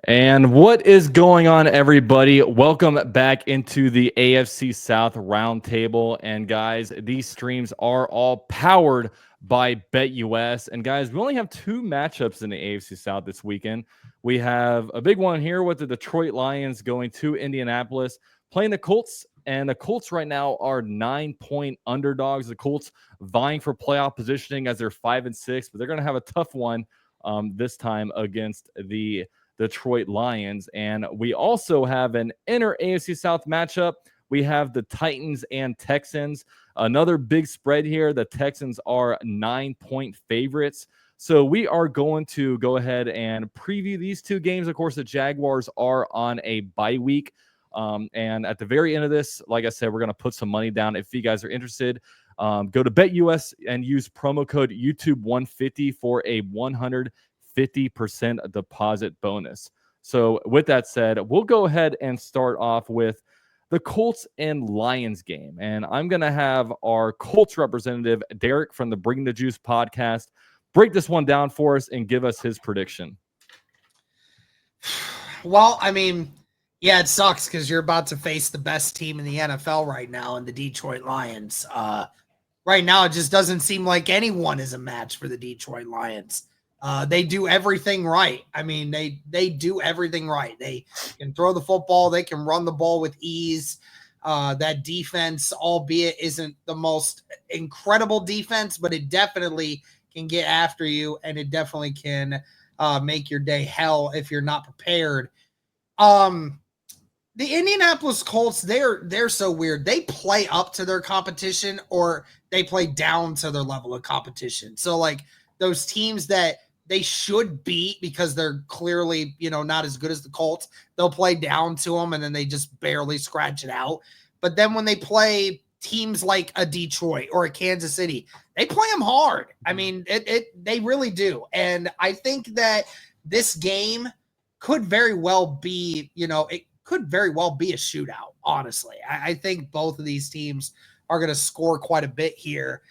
And what is going on, everybody? Welcome back into the AFC South Roundtable. And guys, these streams are all powered by BetUS. And guys, we only have two matchups in the AFC South this weekend. We have a big one here with the Detroit Lions going to Indianapolis, playing the Colts. And the Colts right now are 9-point underdogs. The Colts vying for playoff positioning as they're 5-6, but they're going to have a tough one this time against the Detroit Lions. And we also have an inner AFC South matchup. We have the Titans and Texans. Another big spread here. The Texans are 9-point favorites. So we are going to go ahead and preview these two games. Of course, the Jaguars are on a bye week. And at the very end of this, like I said, we're going to put some money down. If you guys are interested, go to BetUS and use promo code YouTube150 for a 150% deposit bonus. So with that said, we'll go ahead and start off with the Colts and Lions game. And I'm going to have our Colts representative, Derek from the Bring the Juice podcast, break this one down for us and give us his prediction. Well, I mean, yeah, it sucks because you're about to face the best team in the NFL right now in the Detroit Lions. Right now, it just doesn't seem like anyone is a match for the Detroit Lions. They do everything right. I mean, they do everything right. They can throw the football. They can run the ball with ease. That defense, albeit isn't the most incredible defense, but it definitely can get after you, and it definitely can make your day hell if you're not prepared. The Indianapolis Colts, they're so weird. They play up to their competition or they play down to their level of competition. So like those teams that they should beat because they're clearly, not as good as the Colts, they'll play down to them and then they just barely scratch it out. But then when they play teams like a Detroit or a Kansas City, they play them hard. I mean, they really do. And I think that this game could very well be, it could very well be a shootout, honestly. I think both of these teams are going to score quite a bit here.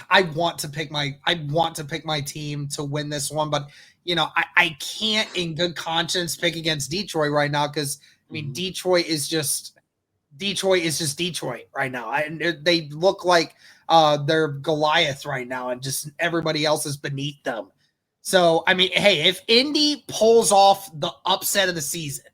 I want to pick my team to win this one, but I can't in good conscience pick against Detroit right now because I mean Detroit is just Detroit right now. They look like they're Goliath right now, and just everybody else is beneath them. So, I mean, hey, if Indy pulls off the upset of the season,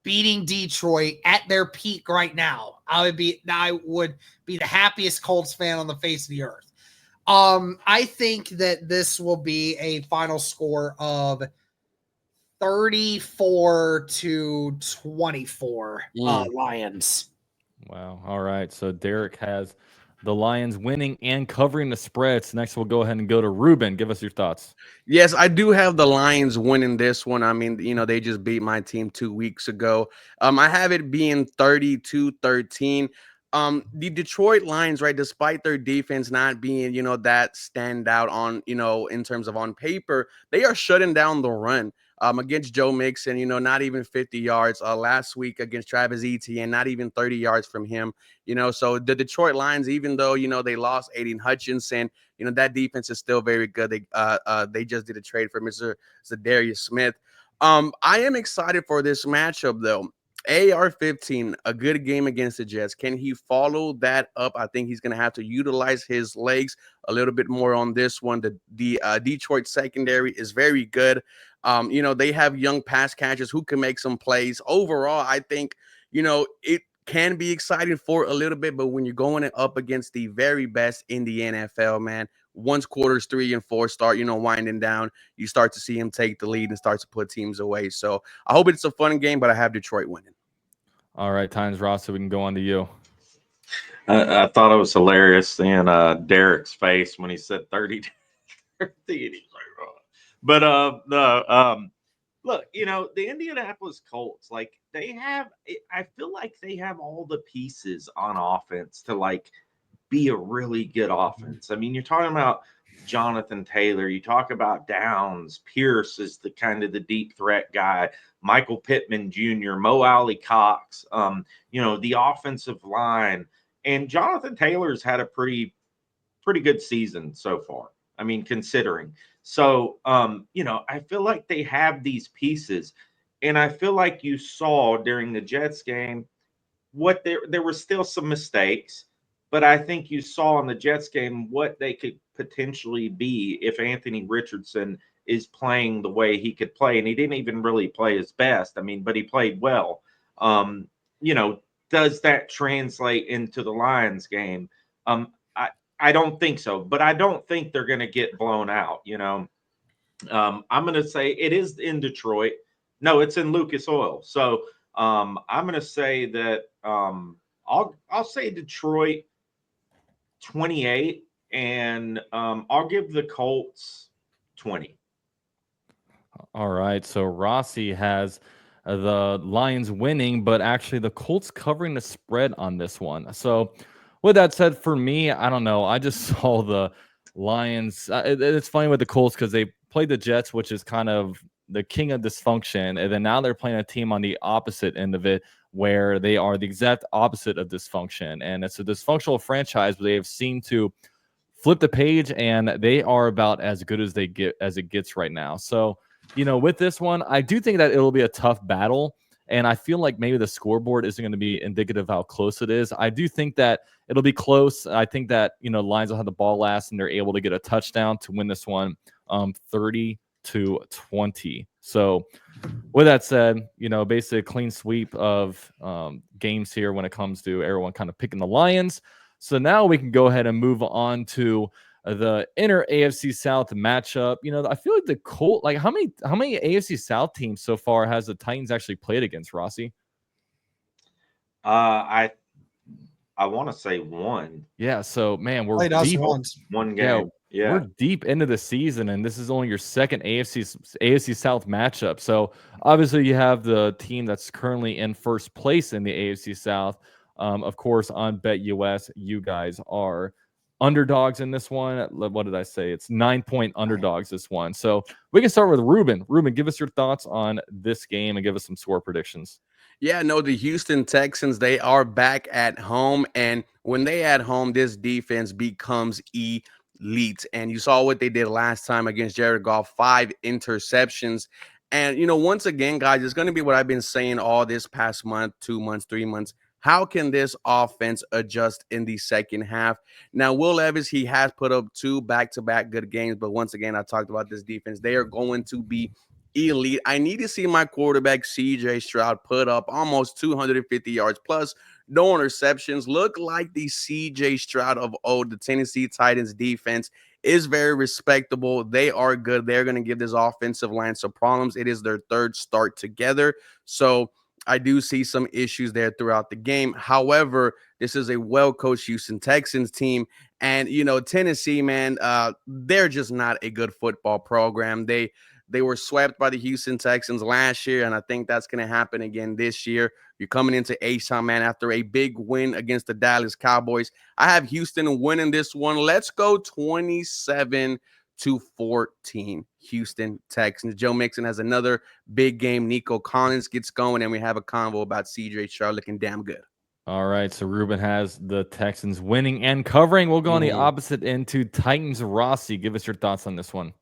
beating Detroit at their peak right now, I would be the happiest Colts fan on the face of the earth. I think that this will be a final score of 34-24 Lions. Wow. All right. So Derek has the Lions winning and covering the spreads. Next, we'll go ahead and go to Ruben. Give us your thoughts. Yes, I do have the Lions winning this one. I mean, they just beat my team 2 weeks ago. I have it being 32-13. The Detroit Lions, right, despite their defense not being, that standout on, in terms of on paper, they are shutting down the run. Against Joe Mixon, not even 50 yards. Last week against Travis Etienne, not even 30 yards from him. So the Detroit Lions, even though, they lost Aiden Hutchinson, that defense is still very good. They just did a trade for Mr. Zadarius Smith. I am excited for this matchup, though. AR-15, a good game against the Jets. Can he follow that up? I think he's going to have to utilize his legs a little bit more on this one. The Detroit secondary is very good. They have young pass catchers who can make some plays. Overall, I think, it can be exciting for a little bit, but when you're going up against the very best in the NFL, man, once quarters 3 and 4 start, winding down, you start to see him take the lead and start to put teams away. So I hope it's a fun game, but I have Detroit winning. All right, Tynes Ross, so we can go on to you. I thought it was hilarious seeing Derek's face when he said 30. But look, the Indianapolis Colts, like I feel like they have all the pieces on offense to like be a really good offense. I mean, you're talking about Jonathan Taylor, you talk about Downs, Pierce is the kind of the deep threat guy, Michael Pittman Jr., Mo Alley Cox, the offensive line, and Jonathan Taylor's had a pretty good season so far. I mean, considering. So, I feel like they have these pieces. And I feel like you saw during the Jets game what there were still some mistakes, but I think you saw in the Jets game what they could potentially be if Anthony Richardson is playing the way he could play. And he didn't even really play his best. I mean, but he played well. Um, you know, does that translate into the Lions game? I don't think so, but I don't think they're going to get blown out. I'm going to say it is in Detroit. No, it's in Lucas Oil. So I'm going to say that I'll say Detroit 28, and I'll give the Colts 20. All right. So Rossi has the Lions winning, but actually the Colts covering the spread on this one. So with that said, for me, I don't know. I just saw the Lions. It's funny with the Colts because they played the Jets, which is kind of the king of dysfunction. And then now they're playing a team on the opposite end of it where they are the exact opposite of dysfunction. And it's a dysfunctional franchise, but they have seemed to flip the page and they are about as good as it gets right now. So, with this one, I do think that it'll be a tough battle. And I feel like maybe the scoreboard isn't going to be indicative of how close it is. I do think that it'll be close. I think that, Lions will have the ball last and they're able to get a touchdown to win this one 30-20. So with that said, basically a clean sweep of games here when it comes to everyone kind of picking the Lions. So now we can go ahead and move on to the inner AFC South matchup. I feel like the Colt, like how many AFC South teams so far has the Titans actually played against, Rossi? I want to say one. Yeah, so man, we're Played us deep. once. One game. Yeah. We're deep into the season, and this is only your second AFC South matchup. So obviously, you have the team that's currently in first place in the AFC South. Of course, on BetUS, you guys are underdogs in this one. What did I say? It's 9-point underdogs this one. So we can start with Ruben. Ruben, give us your thoughts on this game and give us some score predictions. Yeah, no, the Houston Texans, they are back at home. And when they at home, this defense becomes elite. And you saw what they did last time against Jared Goff, 5 interceptions. And, once again, guys, it's going to be what I've been saying all this past month, 2 months, 3 months. How can this offense adjust in the second half? Now, Will Levis, he has put up 2 back-to-back good games. But once again, I talked about this defense. They are going to be elite. I need to see my quarterback CJ Stroud put up almost 250 yards plus no interceptions. Look like the CJ Stroud of old. The Tennessee Titans defense is very respectable. They are good. They're going to give this offensive line some problems. It is their third start together. So I do see some issues there throughout the game. However, this is a well-coached Houston Texans team. And, Tennessee, man, they're just not a good football program. They were swept by the Houston Texans last year, and I think that's going to happen again this year. You're coming into H-Town, man, after a big win against the Dallas Cowboys. I have Houston winning this one. Let's go 27-14, Houston Texans. Joe Mixon has another big game. Nico Collins gets going, and we have a convo about C.J. Stroud looking damn good. All right, so Ruben has the Texans winning and covering. We'll go on the opposite end to Titans. Rossi, give us your thoughts on this one.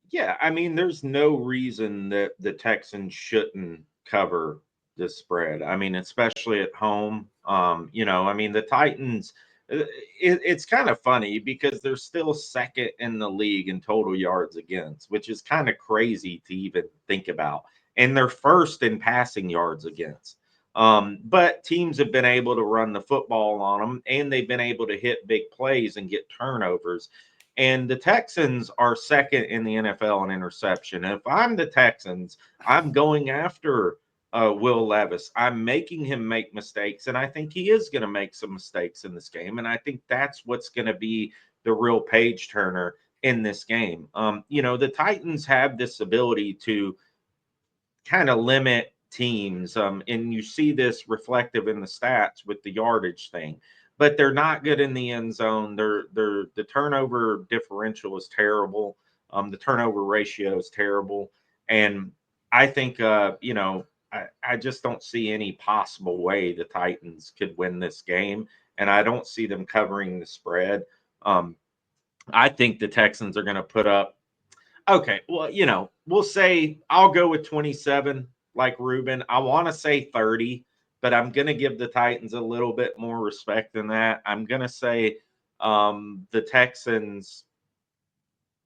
Yeah, I mean, there's no reason that the Texans shouldn't cover this spread. I mean, especially at home. The Titans, it's kind of funny because they're still second in the league in total yards against, which is kind of crazy to even think about. And they're first in passing yards against. But teams have been able to run the football on them, and they've been able to hit big plays and get turnovers. And the Texans are second in the NFL in interception. And if I'm the Texans, I'm going after Will Levis. I'm making him make mistakes, and I think he is going to make some mistakes in this game. And I think that's what's going to be the real page turner in this game. The Titans have this ability to kind of limit teams, and you see this reflective in the stats with the yardage thing. But they're not good in the end zone. The turnover differential is terrible. The turnover ratio is terrible. And I think, I just don't see any possible way the Titans could win this game. And I don't see them covering the spread. I think the Texans are going to put up Okay, well, we'll say I'll go with 27 like Ruben. I want to say 30, but I'm going to give the Titans a little bit more respect than that. I'm going to say the Texans,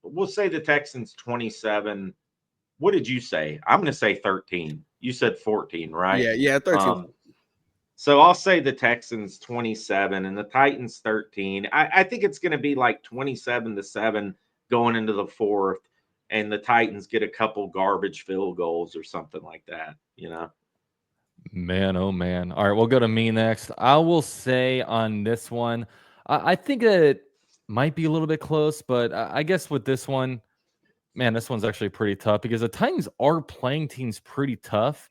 we'll say the Texans 27. What did you say? I'm going to say 13. You said 14, right? Yeah, 13. So I'll say the Texans 27 and the Titans 13. I think it's going to be like 27-7 going into the fourth, and the Titans get a couple garbage field goals or something like that. Man, oh man. All right, we'll go to me next. I will say on this one, I think that it might be a little bit close, but I guess with this one, man, this one's actually pretty tough because the Titans are playing teams pretty tough.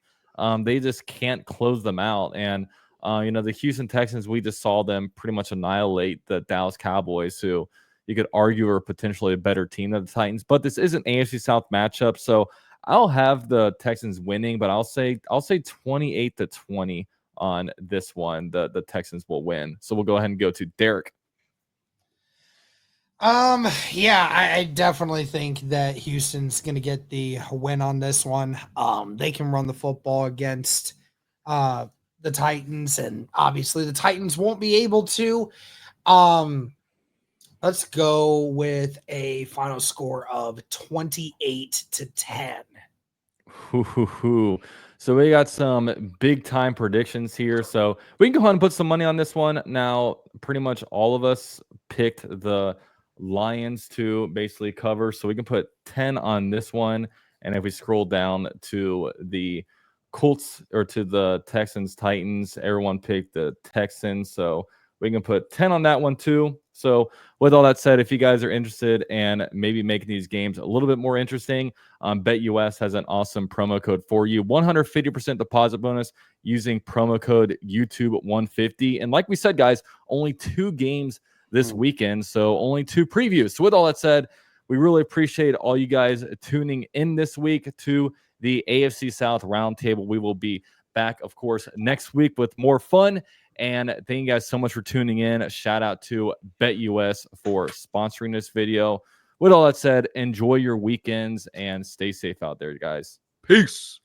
They just can't close them out. And, the Houston Texans, we just saw them pretty much annihilate the Dallas Cowboys, who you could argue are potentially a better team than the Titans. But this is an AFC South matchup. So I'll have the Texans winning, but I'll say 28-20 on this one. The Texans will win. So we'll go ahead and go to Derek. Yeah, I definitely think that Houston's going to get the win on this one. They can run the football against the Titans, and obviously the Titans won't be able to. Let's go with a final score of 28-10. So we got some big time predictions here. So we can go ahead and put some money on this one. Now, pretty much all of us picked the Lions to basically cover. So we can put 10 on this one. And if we scroll down to the Colts or to the Texans, Titans, everyone picked the Texans. So we can put 10 on that one too. So with all that said, if you guys are interested in maybe making these games a little bit more interesting, BetUS has an awesome promo code for you. 150% deposit bonus using promo code YouTube150. And like we said, guys, only 2 games this weekend. So only 2 previews. So with all that said, we really appreciate all you guys tuning in this week to the AFC South Roundtable. We will be back, of course, next week with more fun. And thank you guys so much for tuning in. A shout out to BetUS for sponsoring this video. With all that said, enjoy your weekends and stay safe out there, guys. Peace.